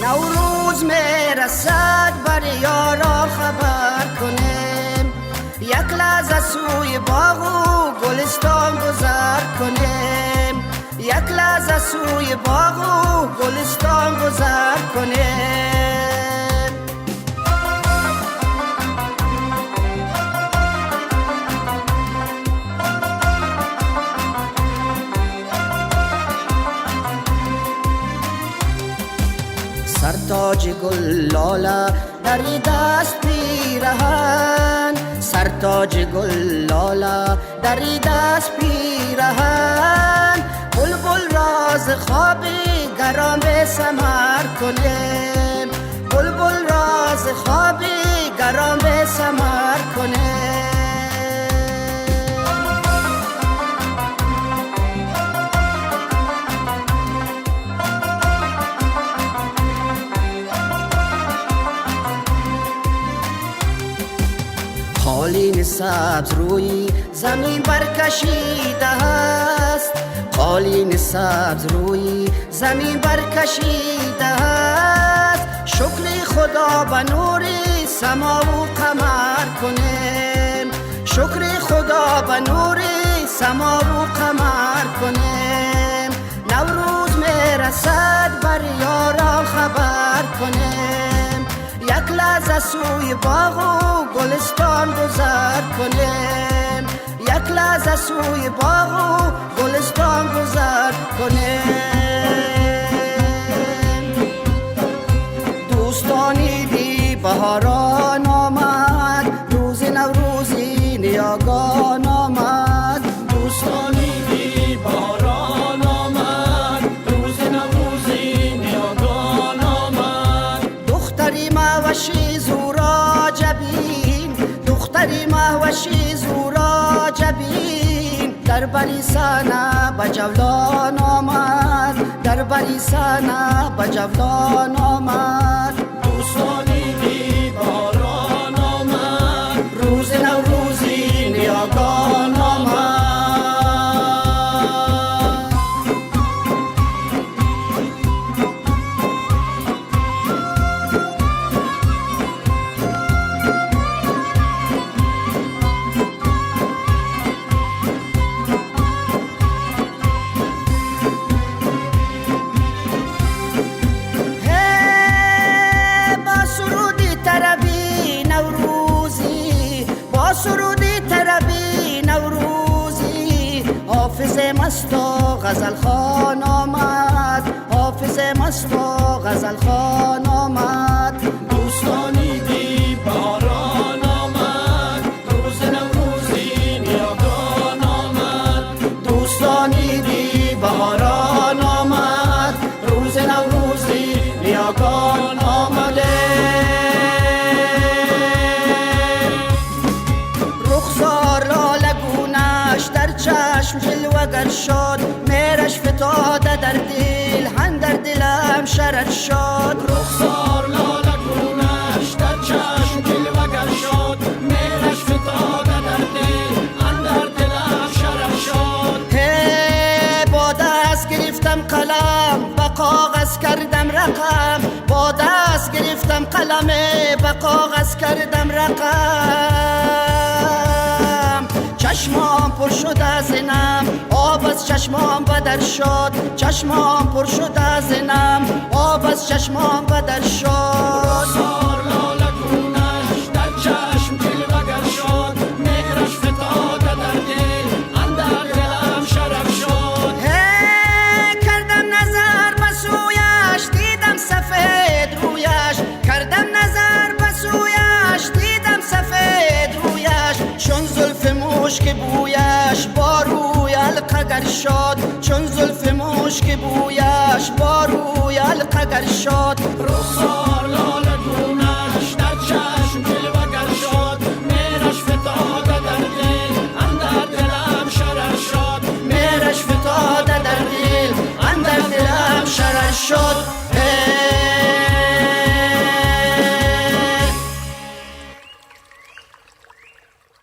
نوروز میرسد بر یارا خبر کنیم، یک لحظه سوی باغ و گلستان گذر کنیم، یک لحظه سوی باغ و گلستان گذر کنیم. سرتاج گل لاله در دست پیرهن، سرتاج گل لاله در دست پیرهن، بلبل راز خواب گرام سمر کنیم، بلبل راز خواب گرام سمر کنیم. قالین سبز روی زمین برکشیده است، قالین سبز روی زمین برکشیده است، شکر خدا به نور سما و قمر کنیم، شکر خدا به نور سما و قمر کنیم. نوروز میرسد بر یارا خبر کنیم، یک لحظه سوی باغ و گلستان گذر کنیم، یک لحظه سوی باغ و گلستان گذر کنیم. دوستانی بی بهاران آمد، روز نوروزی نیاگان آمد، دوستانی بی بهاران آمد، روز نوروزی نیاگان آمد. دختری مهوشی زورا جبین، دختری مهوشی زورا جبین، در بریسانه به جولان آمد، در بریسانه به جولان آمد. دوستانی بی بهاران آمد، روز نوروزی نیاگان آمد. سرودی تربی نوروزی، حافظ مست و غزل خوان آمد، حافظ مست و غزل خوان آمد. دوستانی بی بهاران آمد، روز نوروزی نیاگان آمد. دوستانی بی بهاران آمد، روز نوروزی نیاگان آمده. در چشم جلوگر شد، میرش فتاده در دل، هم در دلم شرط شد. رخسار لاله گونش در چشم جلوگر شد، میرش فتاده در دل، هم در دلم شرط شد. با دست گرفتم قلم به کاغذ کردم رقم، با دست گرفتم قلم به کاغذ کردم رقم. چشمام پر شد از نم، آب از چشمام بدر شد، چشمام پر شد از نم، آب از چشمام بدر شد. رخسار لاله گونش در چشم جلوگر شد، مهرش فتاده در دل، اندر دلم شرف شد. کردم نظر به سویش، دیدم سفید رویش، کردم نظر به سویش، دیدم سفید رویش. چون زلف مشک بویش با روی القگر شد، چون زلف مشک بویش با روی القگر شد. رخسار لاله گونش در چشم جلوگر شد، مهرش فتاده در دل، اندر دلم شرر شد. مهرش فتاده در دل، اندر دلم شرر شد.